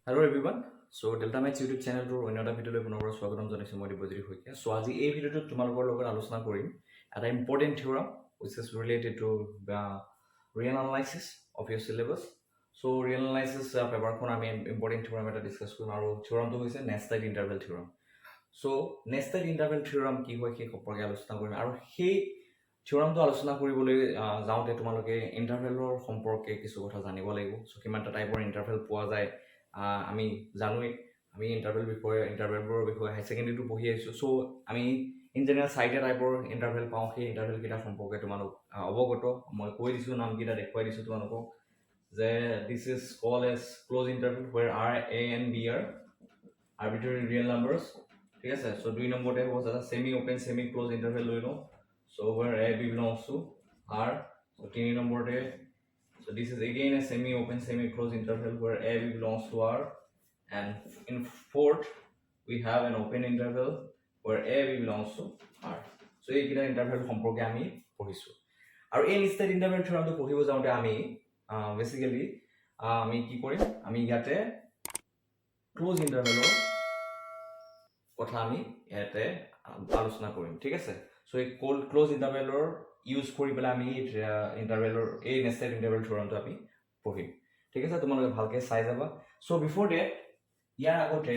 Hello everyone. So Delta Maths YouTube channel to another video লৈ পুনৰ স্বাগতম জনাইছো মই দিবজৰি হৈকে। So আজি এই ভিডিওটো তোমালোকৰ লগত আলোচনা কৰিম এটা important theorem which is related to the real analysis of your syllabus. So real analysis পেপাৰখন আমি important theorem এটা ডিসকাস কৰিম আৰু theoremটো হৈছে nested interval theorem. So nested interval theorem কি হয় সেই সম্পৰ্কে আলোচনা কৰিম আৰু সেই থিওৰামটো আলোচনা কৰিবলৈ যাওঁতে তোমালোকে ইন্টাৰভেলৰ সম্পৰ্কে কিছু কথা জানিব লাগিব। সো কিমানটা টাইপৰ ইন্টাৰভেল পোৱা যায় আমি জানোই আমি ইন্টাৰভেলবোৰৰ বিষয়ে হাই সেকেন্ডাৰীটো পঢ়ি আহিছো। সো আমি ইন জেনেৰেল চাৰিটা টাইপৰ ইন্টাৰভেল পাওঁ। সেই ইন্টাৰভেল কেইটা সম্পৰ্কে তোমালোক অৱগত মই কৈ দিছো, নাম কেইটা দেখুৱাই দিছো তোমালোকক যে this is called as close interval where r a and b are arbitrary real numbers। ঠিক আছে। সো দুই নম্বৰতে হ'ব এটা semi open semi close interval লৈ লওঁ। So where a b belongs to r. So 3 number day. So this is again a semi open semi closed interval where a b belongs to r. And in fourth we have an open interval where a b belongs to r. So এই কিটা interval সম্পৰ্কে আমি পঢ়িছো। আৰু এই nested interval থিওৰামটো পঢ়িব যাওঁতে আমি বেসিক্যালি আমি কি কৰিম, আমি ইয়াতে ক্লোজ ইন্টাৰভেলৰ কথা আমি ইয়াতে আলোচনা কৰিম। ঠিক আছে। So a close interval use কৰি পেলাই আমি ইন্টাৰভেলৰ এই nested interval থিওৰামটো আমি পঢ়িম। ঠিক আছে, তোমালোকে ভালকে চাই যাবা। So before that ইয়াৰ আগতে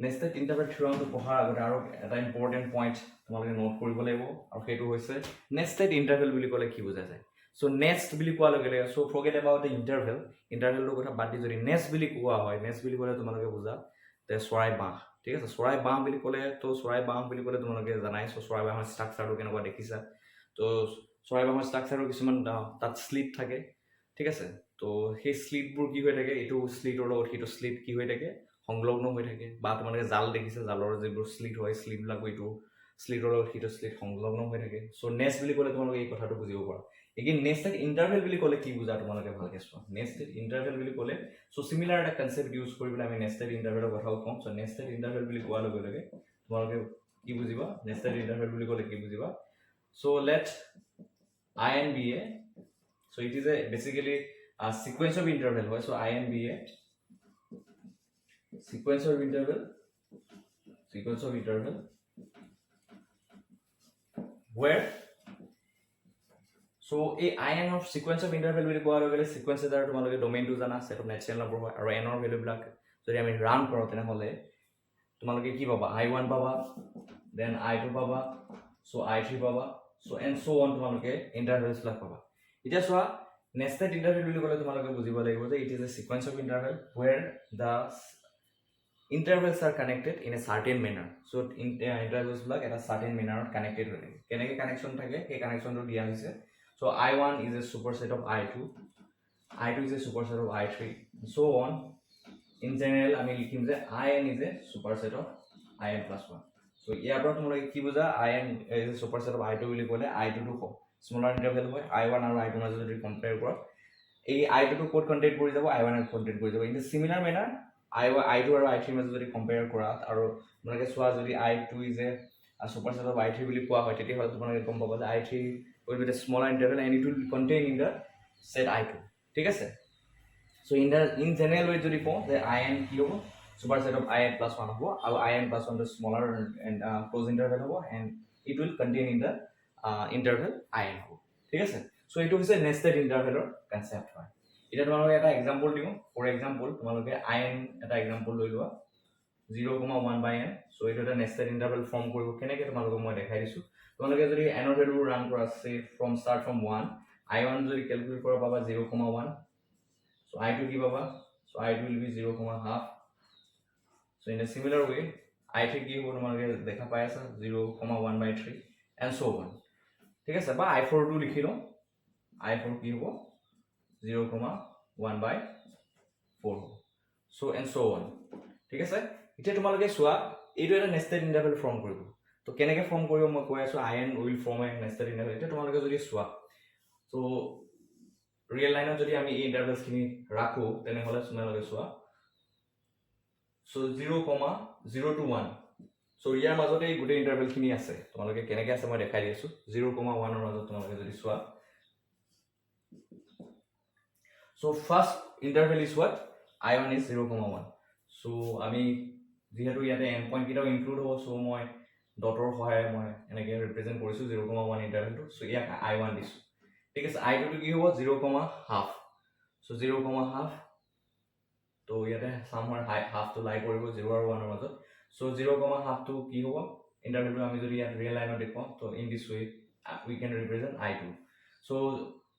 nested interval থিওৰামটো পঢ়াৰ আগতে আৰু এটা ইম্পৰ্টেন্ট পইণ্ট তোমালোকে নোট কৰিব লাগিব আৰু সেইটো হৈছে nested interval বুলি ক'লে কি বুজা যায়। So nest বুলি কোৱাৰ লগে লগে so forget about the intervalৰ কথা বাদ দি যদি nest বুলি কোৱা হয়, nest বুলি ক'লে তোমালোকে বুজা তে চৰাই বাহ। ঠিক আছে, চৰাই বাহ বুলি ক'লে তো চৰাই বাহ বুলি ক'লে তোমালোকে জানাই চৰাই বাহৰ ষ্ট্ৰাকচাৰটো কেনেকুৱা দেখিছা। তো চৰাই বাহৰ ষ্ট্ৰাকচাৰৰ কিছুমান তাত স্লিট থাকে। ঠিক আছে, তো সেই স্লিটবোৰ কি হৈ থাকে, এইটো স্লিটৰ লগত সেইটো স্লিট কি হৈ থাকে, সংলগ্ন হৈ থাকে। বা তোমালোকে জাল দেখিছা, জালৰ যিবোৰ স্লিট হয় স্লিটবিলাক এইটো স্লিটৰ লগত সেইটো স্লিট সংলগ্ন হৈ থাকে। সো নেস্ট বুলি ক'লে তোমালোকে এই কথাটো বুজিব পাৰা। এগেইন নেস্টেড ইন্টাৰভেল বুলি ক'লে কি বুজা তোমালোকে ভালকে চোৱা। নেস্টেড ইন্টাৰভেল বুলি ক'লে সো সিমিলাৰ এটা কনসেপ্ট ইউজ কৰি পেলাই আমি নেস্টেড ইন্টাৰভেলৰ কথাও কম। সো নেস্টেড ইন্টাৰভেল বুলি কোৱাৰ লগে লগে তোমালোকে কি বুজিবা, নেস্টেড ইন্টাৰভেল বুলি ক'লে কি বুজিবা। So let I and B a, so it is a basically a sequence of interval হয়। so I and B a sequence of interval where so a I of sequence of interval বুলি কোৱাৰ লগে লগে sequence এটাৰ তোমালোকে ডোমেইনটো জানা, set of natural number হয় আৰু n ৰ ভ্যালুবিলাক যদি আমি ৰান কৰোঁ তেনেহলে তোমালোকে কি পাবা, I1 পাবা, then I2 পাবা, so I3 পাবা, so and so on তোমালোকে ইন্টাৰভেলস বিলাক পাবা। এতিয়া চোৱা nested interval বুলি ক'লে তোমালোকে বুজিব লাগিব যে it is a sequence of interval where the intervals are connected in a certain manner। so intervals বিলাক এটা certain manner connected হৈ থাকে। কেনেকৈ কানেকশন থাকে সেই কানেকশনটো দিয়া হৈছে। so I1 is a superset of I2, I2 is a superset of I3, so on। in general আমি লিখিম যে IN is a superset of IN plus 1। so ইয়াৰ পৰা তোমালোকে কি বুজা, IN is a superset of I2 বুলি ক'লে I2 টো স্মলাৰ ইন্টাৰভেল হয়, I1 আৰু I2 মাজত যদি কম্পেয়াৰ কৰা এই I2 টো কোড কন্টেন্ট কৰি যাব, I1 ৰ কন্টেন্ট কৰি যাব। ইন দ্য সিমিলাৰ মেনাৰ I2 আৰু I3 মাজত যদি কম্পেয়াৰ কৰা আৰু তোমালোকে চোৱা যদি I2 is a superset of I3 বুলি কোৱা হয় তেতিয়াহ'লে তোমালোকে গম পাবা যে I3 will be the smaller interval and it will contain in the set I2। ঠিক আছে। so in general way যদি কওঁ যে IN কি হ'ব, superset of IN plus 1 হ'ব আৰু IN plus 1 the smaller and close interval হ'ব and it will contain in the interval IN হ'ব। ঠিক আছে। so এইটো হৈছে nested intervalৰ কনসেপ্ট হয়। এটা তোমালোকে এটা এক্সাম্পল দিও। ফৰ এক্সাম্পল তোমালোকে IN এটা এক্সাম্পল লৈ লোৱা 0,1 by n। so এইটো এটা nested interval ফৰ্ম কৰিব কেনেকৈ তোমালোকে মই দেখাই দিছো। তোমালোকে যদি n ৰ ভ্যালু ৰান কৰা সে from start from 1 I1 যদি ক্যালকুলেট কৰা পাবা 0,1, so I2 কি পাবা, so I2 will be 0,5। so in a similar way I3 কি হ'ব তোমালোকে দেখা পাই আছা 0,1 by 3 and so on। ঠিক আছে, বা I4 টো লিখি লওঁ, I4 কি হ'ব 0,1 by 4 হ'ব, so and so on। ঠিক আছে। এতিয়া তোমালোকে চোৱা এইটো এটা nested interval ফৰ্ম কৰিব। তো কেনেকৈ ফৰ্ম কৰিব মই কৈ আছো, IN will form a nested interval। এতিয়া তোমালোকে যদি চোৱা so ৰিয়েল লাইনত যদি আমি এই ইন্টাৰভেলস খিনি ৰাখো তেনেহলে তোমালোকে চোৱা so 0,0 to 1। so ইয়াৰ মাজতে এই গোটেই ইন্টাৰভেল খিনি আছে, তোমালোকে কেনেকৈ আছে মই দেখাই দি আছো। 0,1 ৰ মাজত তোমালোকে যদি চোৱা so first interval is what, I1 is 0,1। So আমি যেহেতু ইয়াতে এন্ড পয়েন্ট কিটাও ইনক্লুড হ'ব সো মই ডটৰ সহায়ে মই এনেকৈ ৰিপ্ৰেজেণ্ট কৰিছোঁ 0,1 ইণ্টাৰভেলটো সো ইয়াক I1 দিছোঁ ঠিক আছে I2 কি হ'ব 0,5 সো 0,5 তো ইয়াতে সামহার হাফটো লাই কৰিব 0 আৰু 1 ৰ মাজত সো 0,5 টো কি হ'ব ইণ্টাৰভেলটো আমি যদি ইয়াত ৰিয়েল লাইনত দেখুৱাওঁ তো in this way we can represent I2 so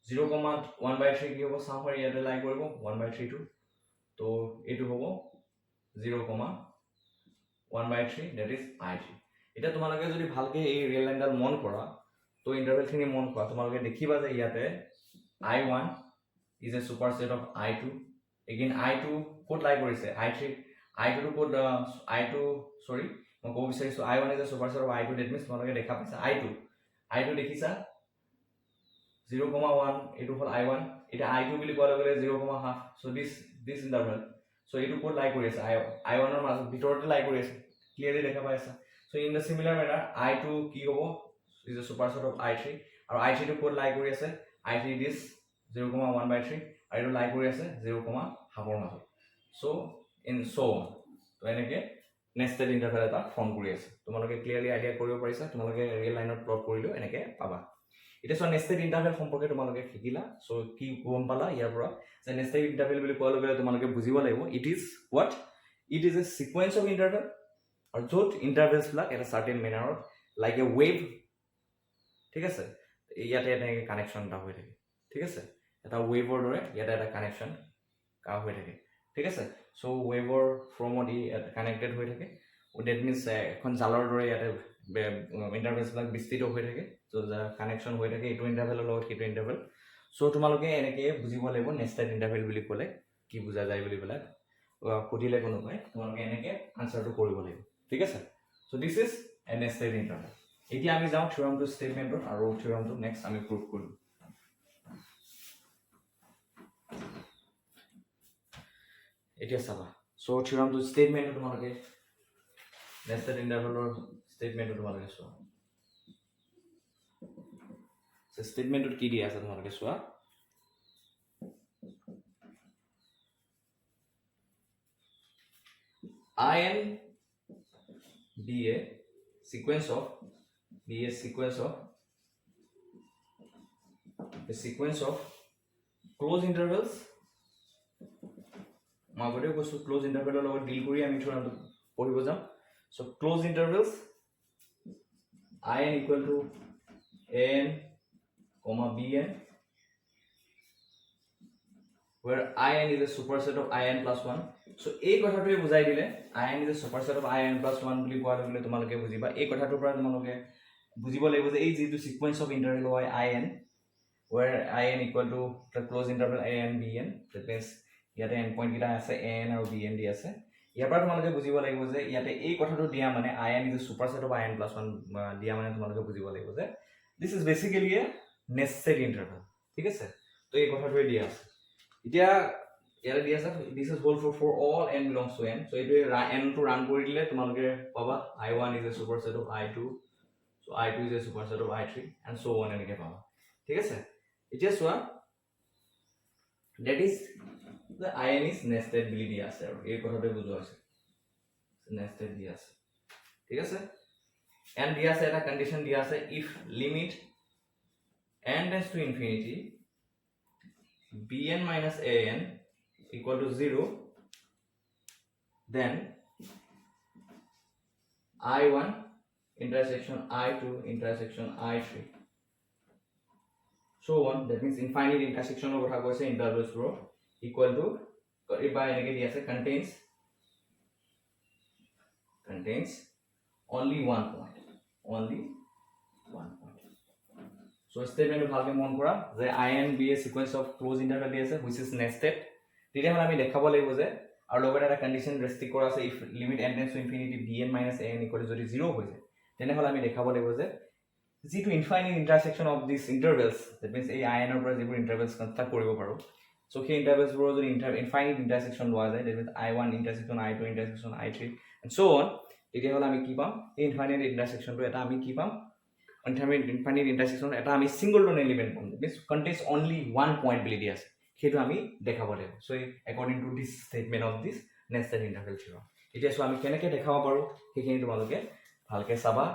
0,1/3 কি হ'ব সামহার ইয়াতে লাই কৰিব 1/3 টো তো এটো হ'ব 0,1/3 that is I3 এটা তোমালোকে যদি ভালকে এই ৰিয়েল লাইনডাল মন কৰা তো ইণ্টাৰভেলখিনি মন কৰা তোমালোকে দেখিবা যে ইয়াতে I1 is a superset of I2 again I2 code লাই কৰিছে I2 to code I2 sorry মই ক'ব বিচাৰিছো I1 is a superset of I2 that means তোমালোকে দেখা পাইছা I2 দেখিছা 0,1 এটো হ'ল I1 এটা I2 বুলি কোৱাৰ লগে 0,5 so this interval so এটো code লাই কৰি আছে I1 ৰ মাজত ভিতৰতে লাই কৰি আছে ক্লিয়াৰলি দেখা পাইছা so in the similar manner I2 কি হ'ব is a superset of I3 আৰু I3 to code লাই কৰি আছে I3 this 0,1/3 আৰু লাই কৰি আছে 0,5 ৰ মাজত so in so on তো এনেকে nested interval এটা ফৰ্ম কৰি আছে তোমালোকে ক্লিয়াৰলি আইডিয়া কৰিব পাৰিছা তোমালোকে ৰিয়েল লাইনত প্লট কৰিলেও এনেকে পাবা এটা সো nested interval সম্পৰ্কে তোমালোকে শিকিলা সো কি গম পালা ইয়াৰ পৰা যে nested interval বুলি কোৱাৰ লগে তোমালোকে বুজিব লাগিব it is a sequence of interval আৰু য'ত intervals বিলাক এটা certain manner like a wave ঠিক আছে ইয়াতে এনেকে কানেকশন এটা হৈ থাকে ঠিক আছে এটা ওয়েভৰ দৰে ইয়াতে এটা কানেকশন কা হৈ থাকে ঠিক আছে সো ওয়েভৰ ফ্ৰমত কানেক্টেড হৈ থাকে দ্যাট মিন্স এখন জালৰ দৰে ইয়াতে ইন্টাৰভেলস বিলাক বিস্তৃত হৈ থাকে সো কানেকশন হৈ থাকে এটো ইন্টাৰভেলৰ লগত কিটো ইন্টাৰভেল সো তোমালোকে এনেকে বুজিব লাগিব নেস্টেড ইন্টাৰভেল বুলি ক'লে কি বুজা যায় বুলি বলা খুদিলে কোনোবাই তোমালোকে এনেকে আনসাৰটো কৰিব লাগিব ঠিক আছে so this is a nested interval এতিয়া আমি যাওঁ থিওৰাম টু স্টেটমেন্টৰ আৰু থিওৰামটো নেক্সট আমি প্ৰুভ কৰিম এতিয়া চাবা সো থিওৰাম টু স্টেটমেন্ট তোমালোকে নেস্টেড ইন্টাৰভেলৰ স্টেটমেন্ট তোমালোকে চোৱা সো স্টেটমেন্টত কি দিয়া আছে তোমালোকে চোৱা in be a sequence of close intervals magode kosu close interval er logot deal kori ami thoran poribo jam so close intervals in equal to an comma bn where in is a superset of in plus 1 so এই কথাটোৱে বুজাই দিলে in is a superset of in plus 1 বুলি কোৱা লগে তোমালোকে বুজিবা এই কথাটোৰ পৰা তোমালোকে বুজিব লাগিব যে এই যেটো সিকোয়েন্স অফ ইন্টাৰভেল হয় in where in equal to the close interval an bn that means ইয়াতে এন্ড পয়েন্ট কিটা আছে an আৰু bn দি আছে ইয়াৰ পৰা তোমালোকে বুজিব লাগিব যে ইয়াতে এই কথাটো দিয়া মানে in is a superset of in plus 1 দিয়া মানে তোমালোকে বুজিব লাগিব যে this is basically a nested interval ঠিক আছে তো এই কথাটোৱে দিয়া আছে এতিয়া ইয়াৰে দিয়া আছে this is whole for all n belongs to n so এইটো n টো ৰান কৰি দিলে তোমালোকে পাবা I1 is a superset of I2 so I2 is a superset of I3 and so on এনেকে পাবা ঠিক আছে এতিয়া চোৱা that is the in is nested বুলি দিয়া আছে আৰু এই কথাটো বুজোৱা আছে nested দিয়া আছে ঠিক আছে and দিয়া আছে এটা কন্ডিশন দিয়া আছে if limit n tends to infinity bn minus an equal to 0 then I1 intersection I2 intersection I3 so on that means infinite intersection of what I say intervals bro equal to if by negative contains only one point so statement ভালকে মন কৰা যে in be a sequence of close interval দি আছে which is nested তেতিয়া আমি দেখাব লাগিব যে আৰু লগতে এটা কন্ডিশন ৰেস্ট্ৰিক্ট কৰা আছে if limit n tends to infinity bn minus an equal to যদি 0 হৈ যায় তেনে হলে আমি দেখাব লাগিব যে যেটো infinite intersection of these intervals that means এই in ৰ পৰা যেবোৰ intervals কনস্ট্ৰাক্ট কৰিব পাৰো so সেই intervals বোৰ যদি infinite intersection লোৱা যায় that means I1 intersection I2 intersection I3 and so on তেতিয়া হলে আমি কি পাম এই infinite intersection টো এটা আমি কি পাম infinite intersection এটা আমি singleton element পাম means contains only one point বুলি দিয়া আছে হেতু আমি দেখাব লাগিব so according to this statement of this nested interval theorem. এতিয়া সো আমি কেনেকৈ দেখাব পাৰো সেইখিনি তোমালোকে ভালকে চাবা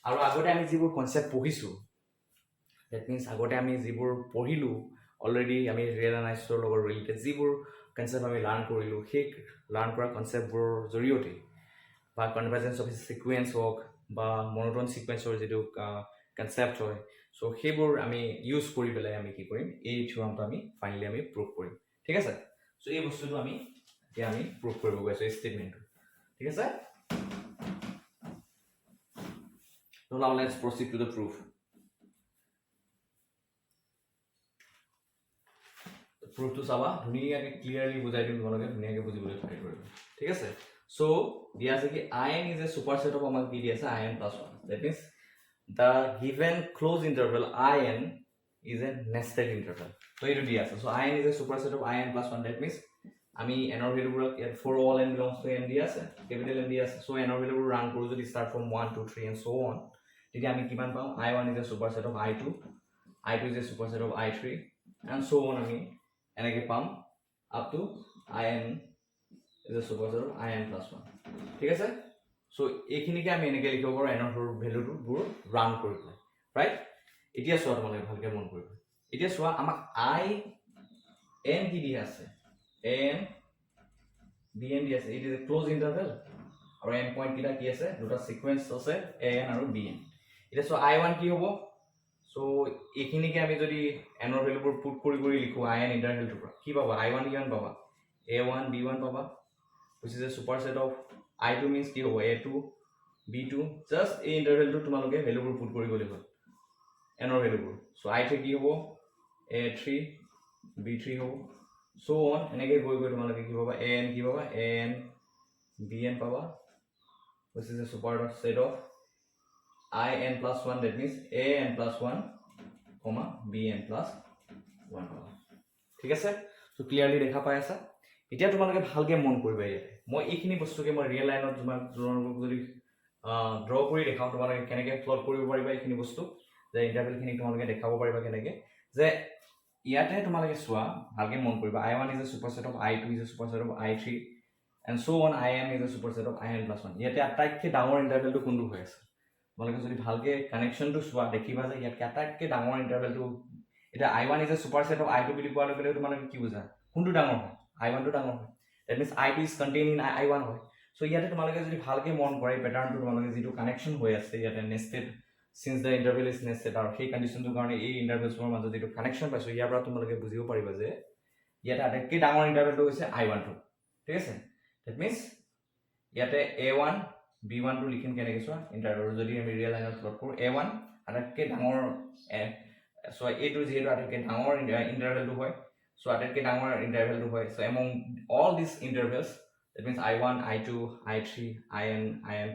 আৰু আগতে আমি যিবোৰ কনসেপ্ট পঢ়িছো that means আগতে আমি যিবোৰ পঢ়িলো অলৰেডি আমি ৰিয়েল এনালাইসিসৰ লগত ৰিলেটেড যিবোৰ কনসেপ্ট আমি লাৰ্ন কৰিলো সেই লাৰ্ন কৰা কনসেপ্টবোৰৰ জৰিয়তে বা কনভাৰ্জেন্স অফ সিকুৱেন্স হওক বা মনোটোন সিকুৱেন্সৰ যেটো কনসেপ্ট হয় সো সেইবোৰ আমি ইউজ কৰি পেলাই আমি কি কৰিম এই থিওৰামটো আমি ফাইনালি আমি প্ৰুভ কৰিম ঠিক আছে সো এই বস্তুটো আমি এতিয়া আমি প্ৰুভ কৰিব গৈছো এই স্টেটমেন্টটো ঠিক আছে so now let's proceed to the proof proof to saba dhuniyaকে clearly বুজাই দিম তোমালোকে ধুনিয়াকে বুজিবলৈ ট্ৰাই কৰিবা ঠিক আছে so দিয়া আছে কি in is a superset of আমাক কি দিয়া আছে in plus 1 that means the given closed interval in is a nested interval so it দিয়া আছে so in is a superset of in plus 1 that means আমি n ৰ ভ্যালুবোৰ for all n belongs to n দিয়া আছে capital n দিয়া আছে so n ৰ ভ্যালুবোৰ run কৰো যদি start from 1 2 3 and so on তেতিয়া আমি কিমান পাম i1 is a superset of i2 i2 is a superset of i3 and so on আমি এনেকে পাম up to in is a superset of in plus 1 ঠিক আছে so এইখিনিকে আমি এনেকে লিখিব পাৰো n ৰ ভ্যালুবোৰ ৰান কৰি পেলাই ৰাইট এতিয়া সোৱা তোমালোকে ভালকে মন কৰিবা এতিয়া সোৱা আমাক i n কি দিয়া আছে n bn দিয়া আছে it is a closed interval আৰু n পইণ্ট কিটা কি আছে দুটা সিকোয়েন্স আছে an আৰু bn এটা সো i1 কি হ'ব সো এইখিনিকে আমি যদি n ৰ ভ্যালুবোৰ পুট কৰি লিখো in ইন্টাৰভ্যালটো পৰা কি পাবা i1 কিমান পাবা a1 b1 পাবা which is a superset of i2 means কি হ'ব a2 b2 just এই ইন্টারভ্যালটো তোমালোকে ভ্যালুবোৰ পুট কৰি গলি হ'ল n ৰ ভ্যালুবোৰ সো i3 কি হ'ব a3 b3 হ'ব so on এনেকে গৈ তোমালোকে কি পাবা an কি পাবা an bn পাবা which is a superset of in plus 1 that means an plus 1 comma bn plus 1 পাবা ঠিক আছে সো ক্লিয়াৰলি দেখা পাই আছা এতিয়া তোমালোকে ভালকে মন কৰিবা ইয়াতে মই এইখিনি বস্তুকে মই ৰিয়েল লাইনত তোমালোকক যদি ড্ৰ কৰি দেখাও তোমালোকে কেনেকৈ প্লট কৰিব পাৰিবা এইখিনি বস্তু যে ইন্টাৰভেল খিনি তোমালোকে দেখাব পাৰিবা কেনেকৈ যে ইয়াতে তোমালোকে সোৱা ভালকে মন কৰিবা i1 is a superset of i2 is a superset of i3 and so on in is a superset of in plus 1 ইয়াতে আটাইতকৈ ডাঙৰ ইন্টাৰভেলটো কোনটো হৈ আছে তোমালোকে যদি ভালকে কানেকশনটো সোৱা দেখিবা যে ইয়াত আটাইতকৈ ডাঙৰ ইন্টাৰভেলটো এটা i1 is a superset of i2 বুলি কোৱাৰ লগে লগে তোমালোকে কি বুজা কোনটো ডাঙৰ হয় i1 টো ডাঙৰ হয় that means i2 is contained in i1 হয় so ইয়াতে তোমালোকে যদি ভালকে মন কৰে প্যাটাৰ্নটো তোমালোকে যেটো কানেকশন হৈ আছে ইয়াতে nested since the interval is nested আৰু সেই কন্ডিশনটোৰ কাৰণে এই ইন্টাৰভেলছৰ মাজত যেটো কানেকশন পাইছো ইয়াৰ পৰা তোমালোকে বুজিব পাৰিবা যে ইয়াতে আটাইতকৈ ডাঙৰ ইন্টাৰভেলটো হৈছে i1 টো ঠিক আছে that means ইয়াতে a1 b1 টো লিখিম কেনেকৈ চোৱা ইন্টাৰভেল যদি আমি ৰিয়েল লাইনত প্লট কৰো a1 আটাইতকৈ ডাঙৰ so a2 যেটো আটাইতকৈ ডাঙৰ ইন্টাৰভেলটো হয় so আটাইতকৈ ডাঙৰ ইন্টাৰভেলটো হয় so among all these intervals that means i1 i2 i3 in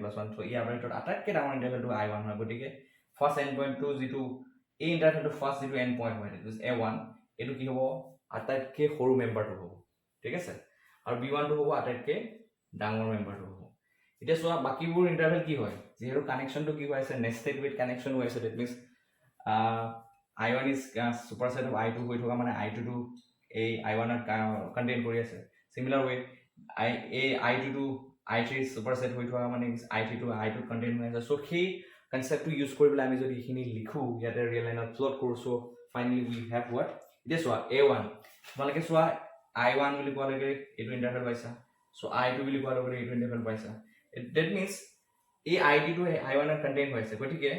plus 1 so ইয়াৰ ভিতৰত আটাইতকৈ ডাঙৰ ইন্টাৰভেলটো i1 হয় গতিকে ফাৰ্স্ট এন্ড পইণ্টটো যেটো এই ইন্টাৰভেলটো ফাৰ্স্ট যেটো এন্ড পইণ্ট হয় that is a1 এটো কি হ'ব আটাইতকৈ সৰু মেম্বাৰটো হ'ব ঠিক আছে আৰু b1 টো হ'ব আটাইতকৈ ডাঙৰ মেম্বাৰটো হ'ব এতিয়া সোৱা বাকিবোৰ ইন্টাৰভেল কি হয় যেহেতু কানেকশনটো কি হৈ আছে নেস্টেড উইথ কানেকশন হৈ আছে that means i1 is superset of i2 হৈ থকা মানে i2 টো এই i1 ৰ কন্টেইন কৰি আছে similar way i2 টো i3 superset হৈ থকা মানে i3 টো i2 কন্টেইন হৈ আছে so সেই কনসেপ্টটো ইউজ কৰি পেলাই আমি যদি এখিনি লিখো ইয়াতে ৰিয়েল লাইনত প্লট কৰো so finally we have what this one a1 তোমালোকে সোৱা i1 বুলি কোৱা লগে এটো ইন্টাৰভেল পাইছা so i2 বুলি কোৱা লগে এটো ইন্টাৰভেল পাইছা that means এই i2 টো i1 ৰ কন্টেইন হৈ আছে গতিকে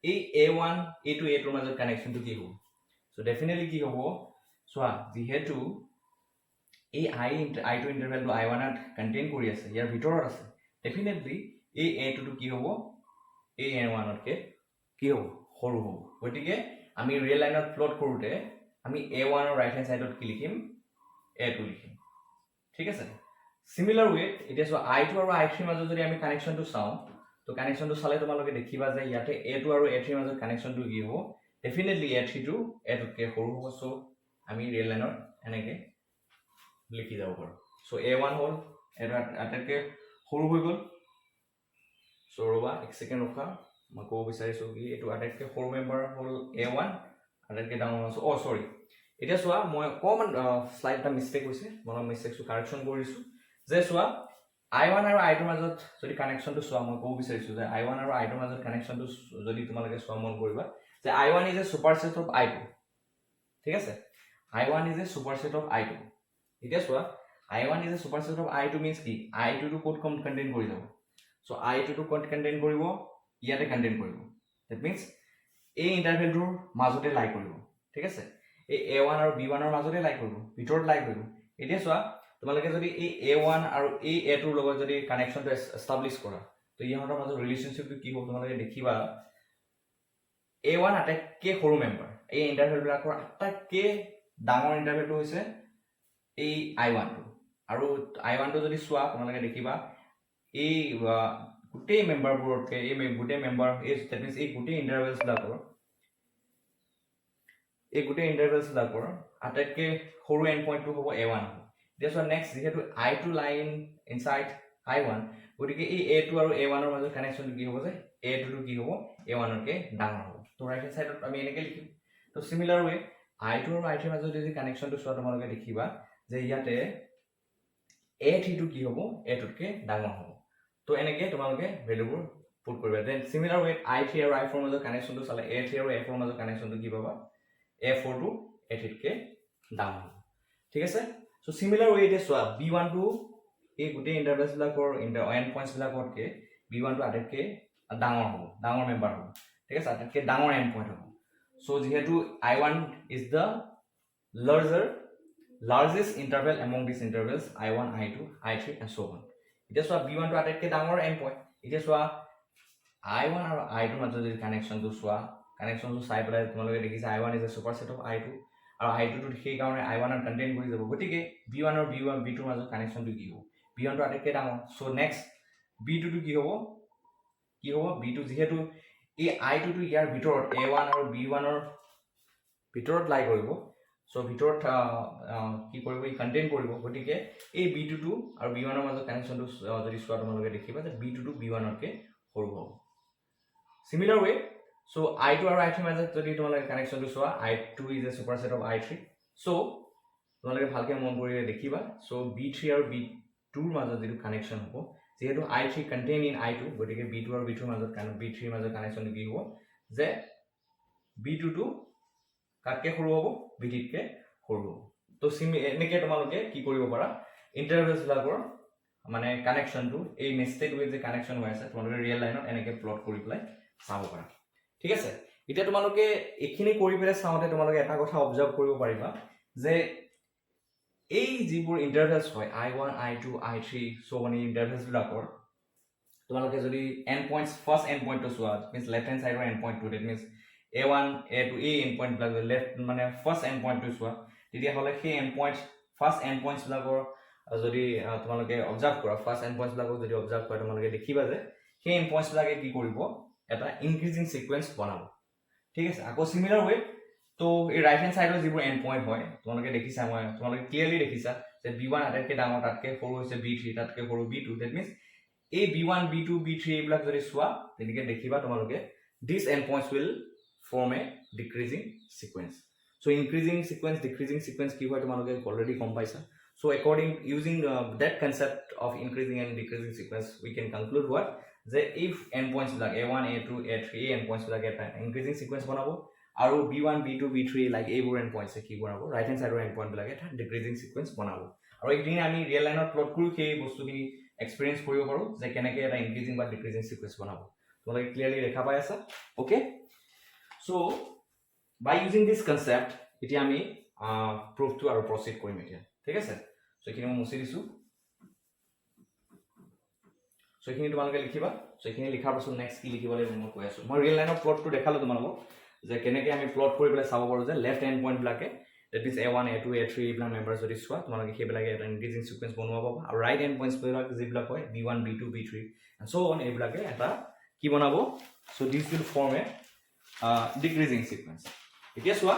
এই a1 a2 a2 ৰ মাজৰ কানেকশনটো কি হ'ব so definitely কি হ'ব সোৱা যেহেতু এই i2 ইন্টাৰভেলটো i1 ত কন্টেইন কৰি আছে ইয়াৰ ভিতৰত আছে definitely এই a2 টো কি হ'ব এই a1 তকে কি হ'ব সৰু হ'ব গতিকে আমি ৰিয়েল লাইনত প্লট কৰোতে আমি a1 ৰ ৰাইট হ্যান্ড সাইডত কি লিখিম a2 লিখিম ঠিক আছে সিমিলাৰ ওয়ে এটা সো i2 আৰু i3 মাজত যদি আমি কানেকশনটো চাও তো কানেকশনটো চালে তোমালোকে দেখিবা যে ইয়াতে a2 আৰু a3 মাজত কানেকশনটো কি হ'ব ডেফিনেটলি a3 টো a2 কে সৰু হ'ব সো আমি ৰিয়েল লাইনত এনেকে লিখি যাব পাৰো সো a1 হল এটা আটাইতকৈ সৰু হৈ গল সো ৰবা এক সেকেন্ড ৰখা মই কব বিচাৰিছো কি এটো আটাইতকৈ সৰু মেম্বাৰ হল a1 আটাইতকৈ ডাঙৰ আছে ও সৰি এতিয়া সোৱা মই কমন স্লাইড এটা মিস্টেক হৈছে মই মিস্টেকটো কাৰেকশন কৰিছো যে সোৱা I1 আৰু I2 মাজত যদি কানেকশনটো চোৱা মই ক'ব বিচাৰিছো যে I1 আৰু I2 মাজত কানেকশনটো যদি তোমালোকে চোৱা মন কৰিবা যে I1 is a superset of I2 ঠিক আছে I1 is a superset of I2 এতিয়া চোৱা I1 is a superset of I2 means কি I2 টো কোড কন্টেইন কৰি যাব সো I2 টো কোড কন্টেইন কৰিব ইয়াতে কন্টেইন কৰিব that means এই ইন্টাৰভেলটোৰ মাজতে লাই কৰিব ঠিক আছে এই A1 আৰু B1 ৰ মাজতে লাই কৰিব ভিতৰত লাই কৰিব এতিয়া চোৱা তোমালোকে যদি এই A1 আৰু এই A2 ৰ লগত যদি কানেকশনটো এস্টাবলিশ কৰা তো ইহঁতৰ মাজৰ ৰিলেশনশিপটো কি হ'ব তোমালোকে দেখিবা A1 আটাইতকৈ সৰু মেম্বাৰ এই ইন্টাৰভেলবিলাকৰ আটাইতকৈ ডাঙৰ ইন্টাৰভেলটো হৈছে এই I1 টো আৰু I1 টো যদি চোৱা তোমালোকে দেখিবা এই গোটেই মেম্বাৰবোৰতকে এই গোটেই মেম্বাৰ এই দ্যাট মিন্স এই গোটেই ইন্টাৰভেলছবিলাকৰ আটাইতকৈ সৰু এণ্ড পইণ্টটো হ'ব A1 এতিয়া চোৱা নেক্সট যেহেতু I2 লাইন ইনসাইড I1 গতিকে এই A2 আৰু A1 ৰ মাজৰ কানেকশনটো কি হ'ব যে A2 টো কি হ'ব A1 তকৈ ডাঙৰ হ'ব তো ৰাইট হ্যান্ড সাইডত আমি এনেকৈ লিখিম তো সিমিলাৰ ওয়ে I2 আৰু I3 ৰ মাজৰ যদি কানেকশনটো চোৱা তোমালোকে দেখিবা যে ইয়াতে A3 টো কি হ'ব A2 তকৈ ডাঙৰ হ'ব তো এনেকৈ তোমালোকে ভ্যালুবোৰ পুট কৰিবা দেন সিমিলাৰ ওয়ে I3 আৰু I4 ৰ মাজৰ কানেকশনটো চালে A3 আৰু A4 ৰ মাজৰ কানেকশনটো কি পাবা A4 টো A3 তকৈ ডাঙৰ হ'ব ঠিক আছে সো সিমিলাৰ ওয়ে এতিয়া চোৱা B1 টো এই গোটেই ইন্টাৰভেলছবিলাকৰ এণ্ড পইণ্টছবিলাকতকৈ B1 টো আটাইতকৈ ডাঙৰ হ'ব ডাঙৰ মেম্বাৰ হ'ব ঠিক আছে আটাইতকৈ ডাঙৰ এণ্ড পইণ্ট হ'ব সো যেহেতু I1 is the largest interval among these intervals I1 I2 I3 and so on এতিয়া চোৱা B1 টো আটাইতকৈ ডাঙৰ এণ্ড পইণ্ট এতিয়া চোৱা I1 আৰু I2 মাজৰ যদি কানেকশনটো চোৱা কানেকশনটো চাই পেলাই তোমালোকে দেখিছা I1 is a superset of I2 আৰু I2 টো সেই কাৰণে I1 ৰ কন্টেইন কৰি যাব গতিকে B1 আৰু B2 ৰ মাজৰ কানেকশনটো কি হ'ব B1 টো আটাইতকৈ ডাঙৰ সো নেক্সট B2 টো কি হ'ব B2 যেহেতু এই I2 টো ইয়াৰ ভিতৰত A1 আৰু B1 ৰ ভিতৰত লাই কৰিব সো ভিতৰত কি কৰিব ই কন্টেইন কৰিব গতিকে এই B2 টো আৰু B1 ৰ মাজৰ কানেকশনটো যদি চোৱা তোমালোকে দেখিবা যে B2 টো B1 তকৈ সৰু হ'ব সিমিলাৰ ওয়ে সো I2 আৰু I3 মাজত যদি তোমালোকে কানেকশনটো চোৱা I2 is a superset of I3 so তোমালোকে ভালকৈ মন কৰি দেখিবা সো B3 আৰু B2 ৰ মাজত যদি কানেকশন হ'ব যেহেতু I3 contain in I2 গতিকে B2 আৰু B3 ৰ মাজত B3 ৰ মাজত কানেকশনটো কি হ'ব যে B2 টো কাটকে সৰু হ'ব B3 তকৈ সৰু হ'ব তো এনেকৈ তোমালোকে কি কৰিব পাৰা ইন্টাৰভেলছবিলাকৰ মানে কানেকশনটো এই নেস্টেড ওয়ে যে কানেকশন হৈ আছে তোমালোকে ৰিয়েল লাইনত এনেকৈ প্লট কৰি পেলাই চাব পাৰা ঠিক আছে এতিয়া তোমালোকে এখিনি কৰি পেলাই চাওঁতে তোমালোকে এটা কথা অবজাৰ্ভ কৰিব পাৰিবা যে এই যিবোৰ ইন্টাৰভেলছ হয় I1 I2 I3 সো মানে ইন্টাৰভেলছবিলাকৰ তোমালোকে যদি এণ্ড পইণ্টছ ফাৰ্ষ্ট এণ্ড পইণ্টটো চোৱা মিন্স লেফ্ট হেণ্ড সাইডৰ এণ্ড পইণ্টটো দ্যাট মিন্স A1 A2 এই এণ্ড পইণ্টবিলাক লেফ্ট মানে ফাৰ্ষ্ট এণ্ড পইণ্টটো চোৱা তেতিয়াহ'লে সেই এণ্ড পইণ্টছ ফাৰ্ষ্ট এণ্ড পইণ্টছবিলাকৰ যদি তোমালোকে অবজাৰ্ভ কৰা ফাৰ্ষ্ট এণ্ড পইণ্টছবিলাকক যদি অবজাৰ্ভ কৰা তোমালোকে দেখিবা যে সেই এণ্ড পইণ্টছবিলাকে কি কৰিব এটা ইনক্ৰিজিং সিকুৱেন্স বনাব ঠিক আছে আকৌ সিমিলাৰ ওয়ে তো এই ৰাইট হ্যান্ড সাইডৰ যিবোৰ এণ্ড পইণ্ট হয় তোমালোকে দেখিছা তোমালোকে ক্লিয়াৰলি দেখিছা যে B1 আটাইতকৈ ডাঙৰ তাতকৈ সৰু হৈছে B3 তাতকৈ সৰু B2 দ্যাট মিন্স এই B1 B2 B3 এইবিলাক যদি চোৱা তেনেকৈ দেখিবা তোমালোকে these endpoints will form a decreasing sequence so increasing sequence decreasing sequence কি হয় তোমালোকে already গম পাইছা so according using that concept of increasing and decreasing sequence we can conclude what যে if endpoints বিলাক A1 A2 A3 endpoints বিলাক এটা increasing sequence বনাব আৰু B1 B2 B3 like এইবোৰ endpoints কি বনাব right hand side endpoint বিলাক এটা decreasing sequence বনাব আৰু এইখিনি আমি ৰিয়েল লাইনত প্লট কৰি সেই বস্তুখিনি এক্সপেৰিয়েন্স কৰিব পাৰো যে কেনেকৈ এটা ইনক্ৰিজিং বা ডিক্ৰিজিং সিকুৱেন্স বনাব তোমালোকে ক্লিয়াৰলি দেখা পাই আছা okay so by using this concept এতিয়া আমি প্ৰুফটো আৰু প্ৰসিড কৰিম এতিয়া ঠিক আছে সো এখিনি মই মুছি দিছো সো এখিনি তোমালোকে লিখিবা সো এখিনি লিখাৰ পাছত নেক্সট কি লিখিব লাগিব মই কৈ আছো মই ৰিয়েল লাইনৰ প্লটটো দেখালো তোমালোকক যে কেনেকৈ আমি প্লট কৰি পেলাই চাব পাৰো যে লেফ্ট এণ্ড পইণ্ট বিলাকে that means A1 A2 A3 এইবিলাক মেম্বাৰছ যদি চোৱা তোমালোকে সেইবিলাকে এটা ইনক্ৰিজিং সিকুৱেন্স বনোৱা পাবা আৰু ৰাইট এণ্ড পইণ্টছ বিলাক যিবিলাক হয় B1 B2 B3 and so on এইবিলাকে এটা কি বনাব so this will form a decreasing sequence এতিয়া চোৱা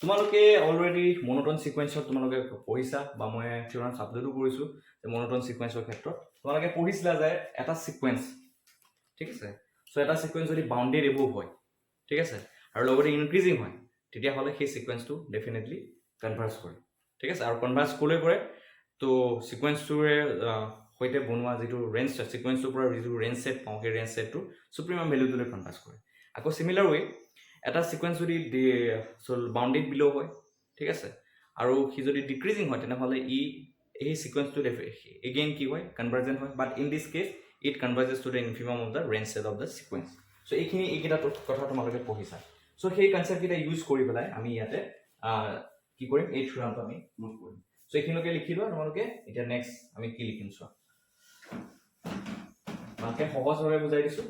তোমালোকে অলৰেডি মনোটোন সিকুৱেন্সত তোমালোকে পঢ়িছা বা মই থিওৰাম সাবজেক্টটো কৰিছো যে মনোটোন সিকুৱেন্সৰ ক্ষেত্ৰত তোমালোকে পঢ়িছিলা যে এটা সিকুৱেন্স ঠিক আছে সো এটা সিকুৱেন্স যদি বাউন্ডেড এবভ হয় ঠিক আছে আৰু লগতে ইনক্ৰিজিং হয় তেতিয়াহ'লে সেই সিকুৱেন্সটো ডেফিনেটলি কনভাৰ্জ কৰে ঠিক আছে আৰু কনভাৰ্জ ক'লৈ কৰে তো সিকুৱেন্সটোৰে হইতে বনোৱা যেটো ৰেঞ্জ সিকোয়েন্সৰ পৰা যেটো ৰেঞ্জ সেট পাওঁ সেই ৰেঞ্জ সেটটো সুপ্ৰিমাম ভ্যালুটোলৈ কনভাৰ্ট কৰে আকৌ সিমিলাৰ ওয়ে এটা সিকোয়েন্স যদি বাউন্ডেড বিলো হয় ঠিক আছে আৰু কি যদি ডিক্ৰিজিং হয় তেনেহলে ই এই সিকোয়েন্সটো এগেইন কি হয় কনভাৰ্জেন্ট হয় but in this case it converges to the infimum of the range set of the sequence so এইখিনি এইকেইটা কথা তোমালোকে পঢ়িছা সো সেই কনসেপ্ট কেইটা ইউজ কৰি পেলাই আমি ইয়াতে কি কৰিম এই থিওৰামটো আমি প্ৰুভ কৰিম সো এইখিনিকে লিখি লোৱা তোমালোকে এতিয়া নেক্সট আমি কি লিখিম চোৱা ভালকে সহজভাৱে বুজাই দিছো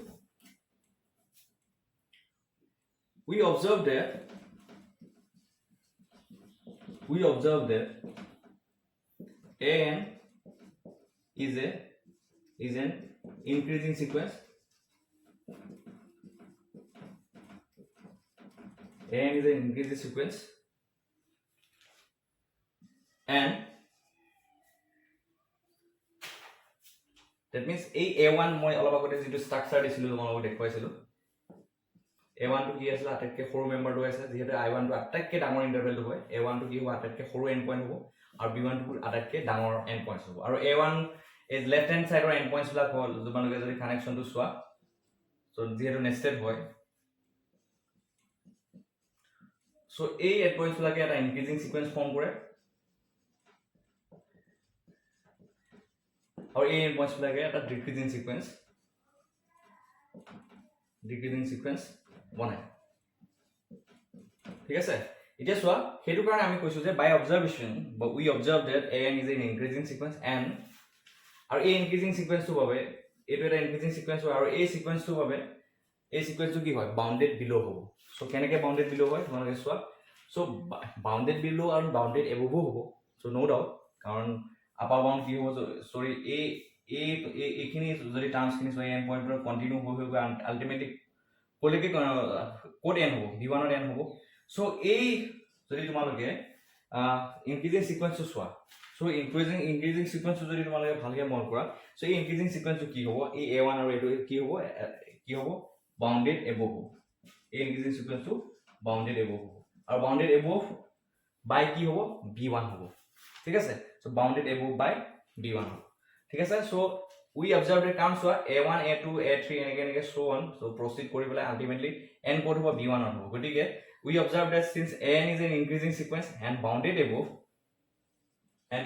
we observe that an is an increasing sequence an is an increasing sequence and that means a1 মই অলপ আগতে যেটো স্ট্ৰাকচাৰ দিছিলো তোমালোকক দেখাইছিলো a1 to কি আছে আটাইতকৈ সৰু মেম্বাৰটো আছে যেহেতু i1 to আটাইতকৈ ডাঙৰ ইন্টাৰভেলটো হয় a1 to কি হ'ব আটাইতকৈ সৰু এন্ড পইণ্ট হ'ব আৰু b1 to আটাইতকৈ ডাঙৰ এন্ড পইণ্টছ হ'ব আৰু a1 is left hand side and points বিলাক হ'ল তোমালোকে যদি কানেকচনটো চোৱা সো যেহেতু নেস্টেড হয় সো এই এন্ড পইণ্টছ বিলাকে এটা ইনক্ৰিজিং সিকোয়েন্স ফৰ্ম কৰে আৰু এই এন্ড পইণ্টছ বিলাকে এটা ডিক্ৰিজিং সিকোয়েন্স বনায় ঠিক আছে এতিয়া চোৱা হেতু কাৰণে আমি কৈছো যে বাই অবজাৰভেশন but we observe that an is an increasing sequence and আৰু এই ইনক্ৰিজিং সিকোয়েন্সটো বাবে এটো এটা ইনক্ৰিজিং সিকোয়েন্স হয় আৰু এই সিকোয়েন্সটো বাবে এই সিকোয়েন্সটো কি হয় বাউন্ডেড বিলো হ'ব সো কেনেকৈ বাউন্ডেড বিলো হয় তোমালোকে চোৱা সো বাউন্ডেড বিলো আৰু বাউন্ডেড এবোভো হ'ব সো নো ডাউট কাৰণ আপাৰ বাউন্ড কি হ'ব সৰি এইখিনি যদি টাৰ্মছখিনি চোৱা এন পইণ্টৰ কন্টিনিউ হৈ আলটিমেটলি কোলেকে কোড এন হ'ব b1 ৰ এন হ'ব সো এই যদি তোমালোকে ইনক্ৰিজিং সিকোয়েন্সটো চোৱা সো ইনক্ৰিজিং সিকোয়েন্সটো যদি তোমালোকে ভালকে মন কৰা সো এই ইনক্ৰিজিং সিকোয়েন্সটো কি হ'ব এই a1 আৰু a2 কি হ'ব বাউন্ডেড এবোভ হ'ব এই ইনক্ৰিজিং সিকোয়েন্সটো বাউন্ডেড এবোভ হ'ব আৰু বাউন্ডেড এবোভ বাই কি হ'ব b1 হ'ব ঠিক আছে সো বাউন্ডেড এবোভ বাই b1 হ'ব ঠিক আছে so we observe the counts so a1 a2 a3 এনেকে so on so proceed কৰি পেলাই ultimately n code হ'ব b1 হ'ব গতিকে we observe that since n is an increasing sequence and bounded above and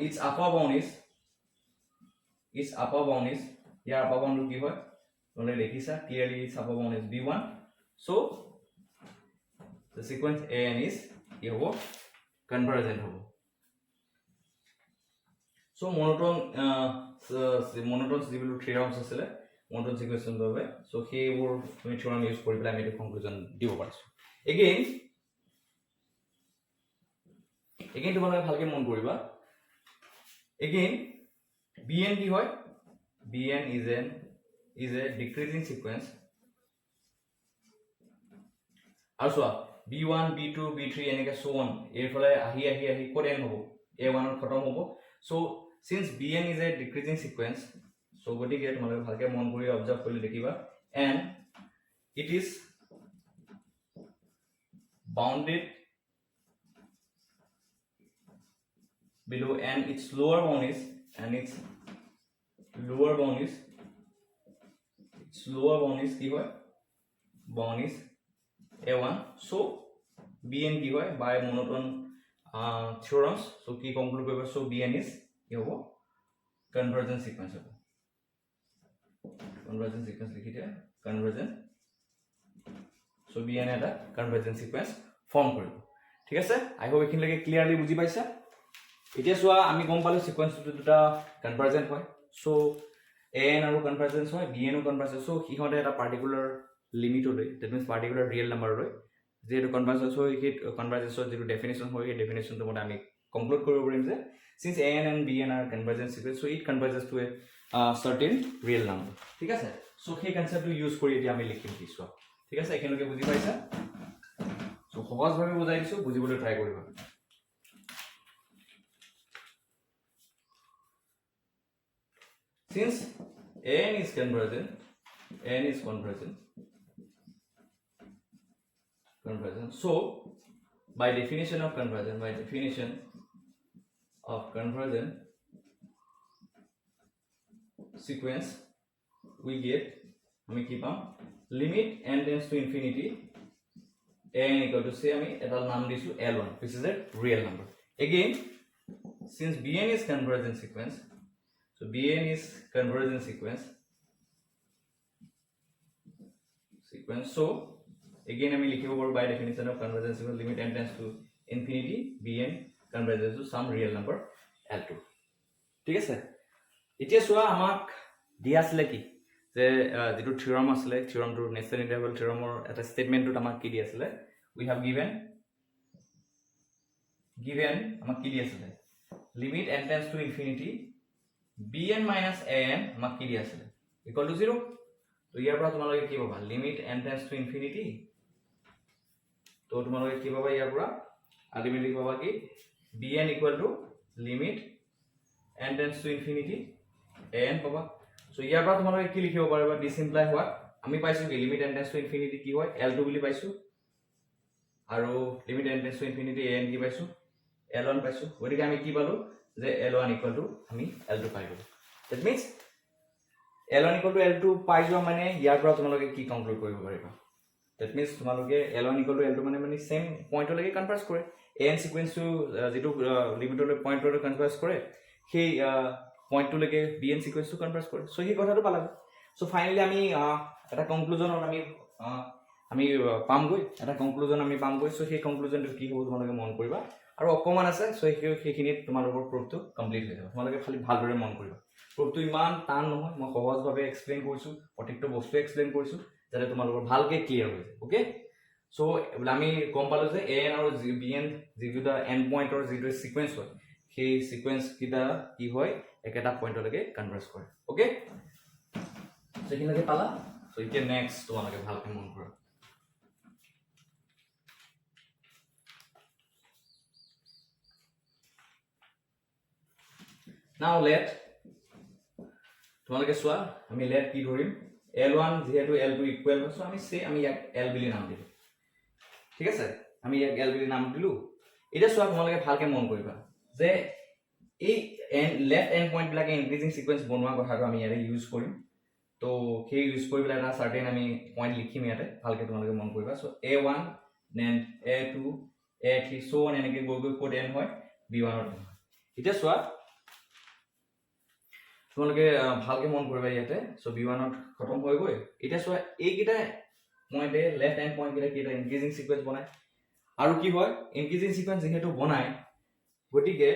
its upper bound is year upper bound কি হয় তোমরা দেখিছা clearly its upper bound is b1 so the sequence an is কি হ'ব convergent হ'ব so monotone যিবোৰ থিওৰামছ আছিল monotone সিকুৱেন্সৰ বাবে সো সেইবোৰ তুমি থিওৰাম ইউজ কৰি পেলাই আমি এটা কনক্লুজন দিব পাৰিছো এগেইন তোমালোকে ভালকে মন কৰিবা এগেইন bn কি হয় bn is a decreasing sequence আৰু চোৱা b1 b2 b3 এনেকে so on এৰ ফলে আহি কোড n হ'ব a1 ৰ খতম হ'ব so since bn is a decreasing sequence so গতিকে তোমালোকে ভালকে মন কৰি অবজাৰ্ভ কৰি দেখিবা and it is bounded below and its lower bound is কি হয় bound is a1 so bn কি হয় by monotone theorems so কি conclude কৰিব so bn is কি হ'ব convergent sequence হ'ব convergent sequence লিখি দিয়া convergent so bn এটা convergent sequence form কৰিব ঠিক আছে I hope এখিনলৈকে ক্লিয়াৰলি বুজি পাইছা এতিয়া চোৱা আমি গম পালো সিকোয়েন্স দুটা convergent হয় so an আৰু convergence হয় bn ও convergence so ইহঁতে এটা পাৰ্টিকুলাৰ লিমিট লৈ that means particular real number লৈ যেটো convergence হয় এই convergence যেটো ডেফিনিশন হয় এই ডেফিনিশনটো মতে আমি কনক্লুড কৰিব পাৰিম যে since an and bn are convergent sequence so it converges to a certain real number ঠিক আছে so সেই কনসেপ্টটো ইউজ কৰি এতিয়া আমি লিখিম কি চোৱা ঠিক আছে এখিনলৈকে বুজি পাইছা so সহজভাৱে বুজাই দিছো বুজিবলৈ ট্ৰাই কৰিবা since n is convergent so by definition of convergent sequence we get আমি কি পাম limit n tends to infinity n equal to say আমি এটা নাম দিছো L1 which is a real number. Again, since Bn is convergent sequence, so Bn is convergent sequence, so again আমি লিখিব পাৰো by definition of convergent sequence limit n tends to infinity Bn converges to some real number L2. ঠিক আছে এতিয়া সোয়া আমাক দিয়া আছিল কি যে যেটো থিওৰাম আছিল থিওৰামটো নেচেল ইন্টাৰভেল থিওৰামৰ এটা স্টেটমেন্টত আমাক কি দিয়া আছিল we have given আমাক কি দিয়া আছিল limit n tends to infinity Bn minus an আমাক কি দিয়া আছিল equal to 0 তো ইয়াৰ পৰা তোমালোকে কি পাবা limit n tends to infinity তো তোমালোকে কি পাবা ইয়াৰ পৰা আলটিমেটলি পাবা কি Bn equal to limit n tends to infinity an পাবা সো ইয়াৰ পৰা তোমালোকে কি লিখিব পাৰিবা ডিসিম্পলাই হোৱা আমি পাইছো কি limit n tends to infinity কি হয় L2 বুলি পাইছো আৰু limit n tends to infinity an কি পাইছো L1 পাইছো গতিকে আমি কি পালো যে L1 equal to আমি L2 পাই গলো that means L1 equal to L2 পাই যোৱা মানে ইয়াৰ পৰা তোমালোকে কি কনক্লুড কৰিব পাৰিবা that means তোমালোকে L1 equal to L2 মানে সেম পইণ্টলৈকে কনভাৰ্জ কৰে an সিকোয়েন্সটো যেটো লিমিটলৈ পইণ্টলৈ কনভাৰ্জ কৰে সেই পইণ্টলৈকে bn সিকোয়েন্সটো কনভাৰ্জ কৰে সো এই কথাটো পালা সো ফাইনালি আমি এটা কনক্লুজনত আমি পামগৈ এটা কনক্লুজন আমি পামগৈ সো সেই কনক্লুজনটো কি হ'ব তোমালোকে মন কৰিবা আৰু অকমান আছে সো সেইখিনিত তোমালোকৰ প্ৰুফটো কমপ্লিট হৈ যাব তোমালোকে খালি ভালদৰে মন কৰিবা প্ৰুফটো ইমান টান নহয় মই সহজভাৱে এক্সপ্লেইন কৰিছো প্ৰত্যেকটো বস্তু এক্সপ্লেইন কৰিছো যাতে তোমালোকৰ ভালকে ক্লিয়াৰ হৈ যায় ওকে সো আমি গম পালো যে an আৰু bn যিটো এন্ড পইণ্টৰ যিটো সিকোয়েন্স হয় সেই সিকোয়েন্স কিটা কি হয় একেটা পইণ্টলৈকে কনভাৰ্জ কৰে ওকে সো এইখিনিতে পালা সো এতিয়া নেক্সট তোমালোকে ভালকে মন কৰা now let তোমালোকে সোয়া আমি let কি ধৰিম L1 যেহেতু L2 ইকুয়াল হয় সো আমি ইয়াক L বুলি নাম দিলো ঠিক আছে আমি ইয়াক L বুলি নাম দিলো এটা সোয়া তোমালোকে ভালকে মন কৰিবা যে এই লেফট এন্ড পইণ্ট বিলাকে ইনক্ৰিজিং সিকোয়েন্স বনোৱা কথাটো আমি ইয়াৰে ইউজ কৰিম তো সেই ইউজ কৰি পেলাই এটা সাৰ্টেন আমি পইণ্ট লিখিম ইয়াতে ভালকে তোমালোকে মন কৰিবা so A1 then A2 A3 so on এনেকে গৈ গৈ কোড n হয় B1 ৰ এটা সোয়া তোমালোকে ভালকে মন কৰিবা ইয়াতে সো B1 ত খতম হৈ গৈ এটা সোয়া এই কিটা পইণ্টে লেফট এন্ড পইণ্ট কিটা ইনক্ৰিজিং সিকোয়েন্স বনায় আৰু কি হয় ইনক্ৰিজিং সিকোয়েন্স যেহেতু বনায় গতিকে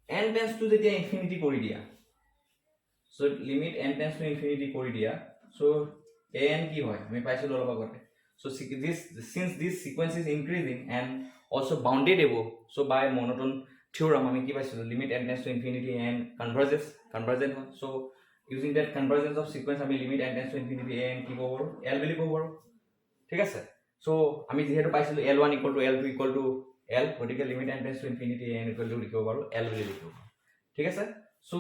n tends to যেতিয়া ইনফিনিটি কৰি দিয়া so limit n tends to infinity কৰি দিয়া সো an কি হয় আমি পাইছো অলপ আগতে so since this sequence is increasing and also bounded above so by monotone theorem আমি কি পাইছো limit n tends to infinity and convergent হয় so using that convergence of sequence আমি limit n tends to infinity and কি পাব L বুলি পাব ঠিক আছে so আমি যেহেতু পাইছিলো L1 equal to L2 equal to L গতিকে limit n tends to infinity n equal to লিখিব পাৰো L বুলি লিখিব পাৰো ঠিক আছে so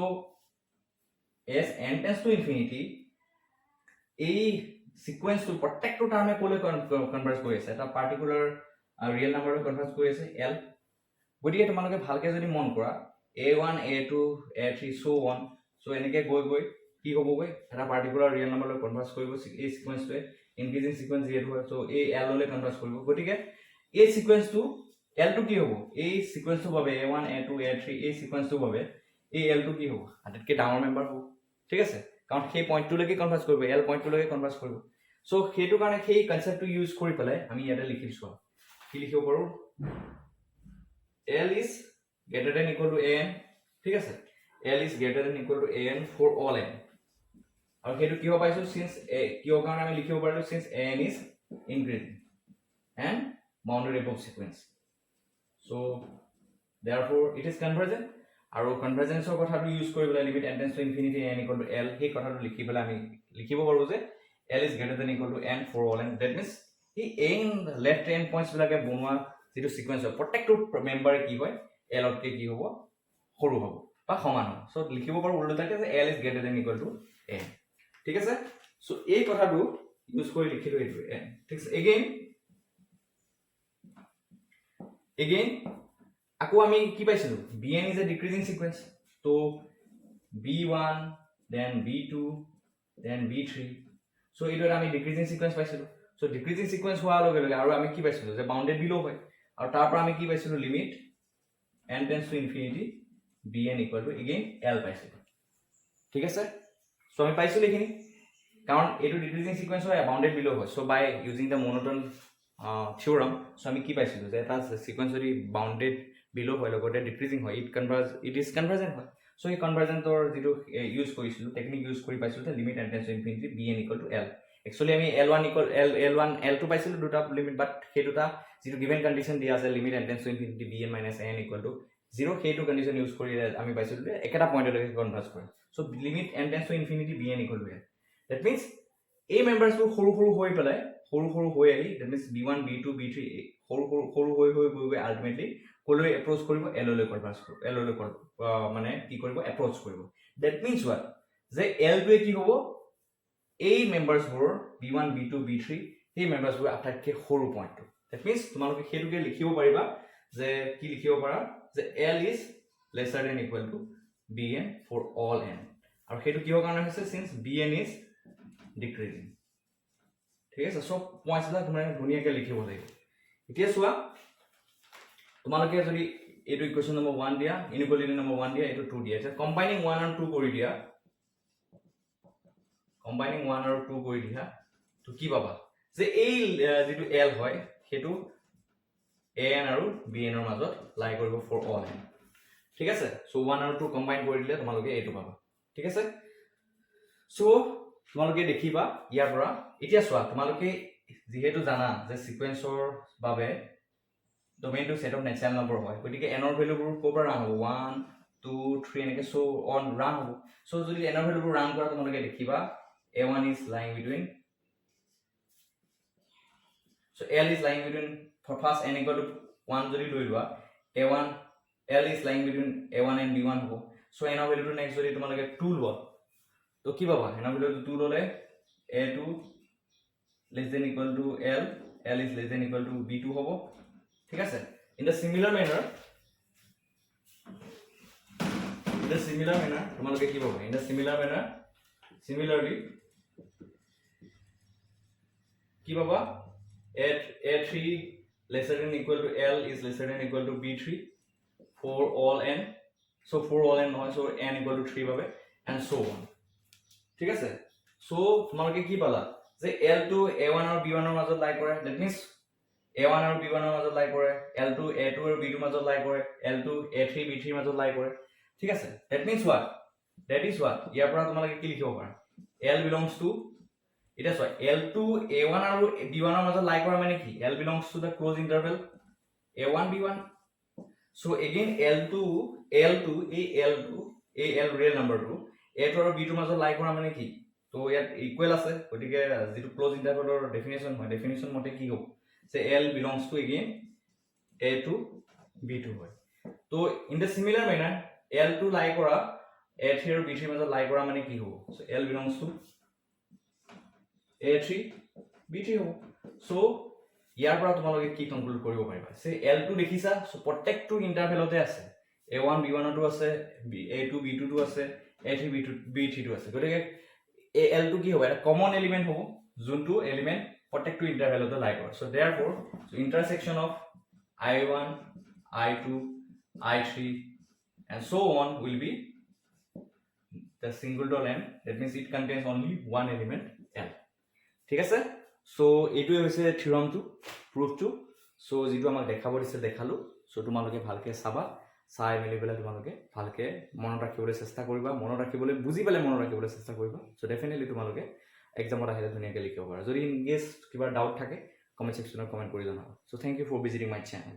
as n tends to infinity এই সিকোয়েন্স টু প্ৰত্যেকটো টাৰ্মে কোলে কনভাৰ্জ কৰি আছে এটা পাৰ্টিকুলাৰ ৰিয়েল নাম্বাৰলৈ কনভাৰ্জ কৰি আছে L গতিকে তোমালোকে ভালকে যদি মন কৰা A1 A2 A3 so on so এনেকে গৈ গৈ কি হ'বগৈ এটা পাৰ্টিকুলাৰ ৰিয়েল নাম্বাৰলৈ কনভাৰ্জ কৰিব এই সিকোয়েন্সটোৱে ইনক্ৰিজিং সিকোয়েন্স যেটো হয় so এই L লৈ কনভাৰ্জ কৰিব গতিকে এই সিকোয়েন্সটো L2 কি হ'ব এই সিকোয়েন্সটো বাবে A1 A2 A3 এই সিকোয়েন্সটো বাবে এই L2 কি হ'ব আটাইতকৈ ডাঙৰ মেম্বাৰ হ'ব ঠিক আছে কাৰণ সেই পইণ্টটোলৈকে কনভাৰ্জ কৰিব L পইণ্টটোলৈকে কনভাৰ্জ কৰিব সো সেইটো কাৰণে সেই কনসেপ্টটো ইউজ কৰি পেলাই আমি ইয়াতে লিখিছো কি লিখিব পাৰো L is greater than equal to an ঠিক আছে L is greater than equal to an for all n আৰু হেতু কি হ'ব পাইছো since কিয় কাৰণে আমি লিখিব পাৰিলো since an is increasing and bounded above sequence so therefore it is convergent আৰু কনভাৰ্জেন্সৰ কথাটো ইউজ কৰি পেলাই limit n tends to infinity n equal to L সেই কথাটো লিখি পেলাই আমি লিখিব পাৰো যে L is greater than equal to n for all n that means এই n left end points বিলাকে বনোৱা যেটো সিকোয়েন্স হয় প্ৰত্যেকটো মেম্বাৰে কি হয় L ত কি হ'ব সৰু হ'ব বা সমান হ'ব সো লিখিব পাৰো উল্টাকে যে L is greater than equal to n ঠিক আছে সো এই কথাটো ইউজ কৰি লিখিলো এইটো n ঠিক আছে again আকৌ আমি কি পাইছিলো Bn is a decreasing sequence তো b1 then b2 then b3 so এইটো আমি ডিক্ৰিজিং সিকোয়েন্স পাইছিলো so ডিক্ৰিজিং সিকোয়েন্স হোৱাৰ লগে লগে আৰু আমি কি পাইছিলো যে বাউন্ডেড বিলো হয় আৰু তাৰ পৰা আমি কি পাইছিলো limit n tends to infinity bn equal to again l পাইছিলো ঠিক আছে so আমি পাইছিলো এখিনি কাৰণ এইটো ডিক্ৰিজিং সিকোয়েন্স হয় বাউন্ডেড বিলো হয় so by using the monotone theorem so আমি কি পাইছিলো যে এটা সিকোয়েন্স যদি বাউন্ডেড বিলো হয় লগতে ডিক্ৰিজিং হয় it is convergent হয় so এই কনভাৰ্জেন্টৰ যেটো ইউজ কৰিছিলো টেকনিক ইউজ কৰি পাইছিলো limit n tends to infinity bn equal to l actually আমি l1 equal l1 l2 পাইছিলো দুটা লিমিট বাট সেই দুটা যেটো গিভেন কন্ডিশন দিয়া আছে limit n tends to infinity bn minus n equal to 0 সেইটো কন্ডিশন ইউজ কৰি আমি পাইছিলো যে একটা পইণ্টলৈকে কনভাৰ্জ কৰে so limit n tends to infinity bn equal to l that means a members বোৰ সৰু সৰু হৈ পেলাই সৰু সৰু হৈ আহি that means b1 b2 b3 সৰু হৈ গৈ ultimately কলৈ এপ্ৰোচ কৰিব l লৈ কনভাৰ্জ কৰিব l লৈ মানে কি কৰিব এপ্ৰোচ কৰিব that means what যে l টোৱে কি হ'ব এই মেম্বাৰস বোৰ b1 b2 b3 এই মেম্বাৰস বোৰ আটাইতকৈ সৰু পইণ্ট that means তোমালোকে হেতুকে লিখিব পাৰিবা যে কি লিখিব পাৰা যে l is lesser than equal to bn for all n আৰু হেতু কিহৰ কাৰণে হৈছে since bn is decreasing ঠিক আছে সব পইণ্টছলা তোমালোকে ধুনিয়াকৈ লিখিব লাগিব এতিয়া চোৱা তোমালোকে যদি এইটো ইকুৱেশ্যন নম্বৰ 1 দিয়া ইনইকুৱালিটি নম্বৰ 1 দিয়া এইটো 2 দিয়া আছে কম্বাইনিং 1 আৰু 2 কৰি দিয়া কম্বাইনিং 1 আৰু 2 কৰি দিয়া তো কি পাবা যে এই যেটো l হয় হেতু an আৰু bn ৰ মাজত লাই কৰিব for all n ঠিক আছে সো 1 আৰু 2 কম্বাইন কৰি দিলে তোমালোকে এইটো পাবা ঠিক আছে সো তোমালোকে দেখিবা ইয়াৰ পৰা এতিয়া চোৱা তোমালোকে যেহেতু জানা যে সিকোয়েন্সৰ বাবে domain to set of natural number হয় গতিকে n ৰ ভ্যালুবোৰ কোৰ ৰান হ'ব 1 2 3 এনেকে সো অন ৰান হ'ব সো যদি n ৰ ভ্যালুবোৰ ৰান কৰা তোমালোকে দেখিবা a1 is lying between so l is lying between for first n equal to 1 যদি লৈ লোৱা a1 l is lying between a1 and b1 হ'ব so n ৰ ভ্যালুটো নেক্সট যদি তোমালোকে 2 লোৱা তো কি পাবা n ৰ ভ্যালুটো 2 ললে a2 less than equal to l is less than equal to b2 হ'ব ঠিক আছে in the similar manner তোমালোকে কি পাবা in the similar manner similarly কি পাবা a3 lesser than equal to l is lesser than equal to b3 for all n so for all n নহয় so n equal to 3 পাবে and so on ঠিক আছে so তোমালোকে কি পালা যে l to a1 আৰু b1 ৰ মাজত লাই কৰে that means a1 আৰু b1 ৰ মাজত লাই কৰে l2 a2 আৰু b2 ৰ মাজত লাই কৰে l2 a3 b3 ৰ মাজত লাই কৰে ঠিক আছে that means what that is what ইয়াৰ পৰা তোমালোকে কি লিখিব পাৰা l belongs to এটা চোৱা l2 a1 আৰু b1 ৰ মাজত লাই কৰা মানে কি l belongs to the closed interval a1 b1 so again l2 a l real number to a2 আৰু b2 ৰ মাজত লাই কৰা মানে কি তো ইয়াত ইকুৱেল আছে গতিকে যেটো ক্লোজ ইন্টাৰভেলৰ ডেফিনিশন মতে কি হ'ব say l belongs to again a2 b2 হয় তো in the similar manner l2 লাই কৰা a3 আৰু b3 মাজত লাই কৰা মানে কি হ'ব so l belongs to a3 b3 হ'ব so ইয়াৰ পৰা তোমালোকে কি কনক্লুড কৰিব পাৰিবা say l2 দেখিছা so প্ৰত্যেকটো ইন্টাৰভেলতে আছে a1 b1 টো আছে a2 b2 টো আছে a3 b3 টো আছে গতিকে l2 কি হ'ব এটা কমন এলিমেন্ট হ'ব যোনটো এলিমেন্ট প্ৰত্যেকটো ইন্টাৰভেলতে লাই কৰে so therefore so intersection of i1 i2 i3 and so on will be the singleton n that means it contains only one element l ঠিক আছে so এইটোৱে হৈছে থিওৰামটো প্ৰুফটো so যেটো আমাক দেখাব দিছে দেখালো so তোমালোকে ভালকে চাবা চাই মেলি পেলাই তোমালোকে ভালকে মনত ৰাখিবলৈ চেষ্টা কৰিবা মনত ৰাখিবলৈ বুজি পেলাই মনত ৰাখিবলৈ চেষ্টা কৰিবা so definitely তোমালোকে এক্সামত আহিলে ধুনীয়াকৈ লিখিব পাৰা যদি ইন কেছ কিবা ডাউট থাকে কমেন্ট সেকশনত কমেন্ট কৰি জনাবা so thank you for visiting my channel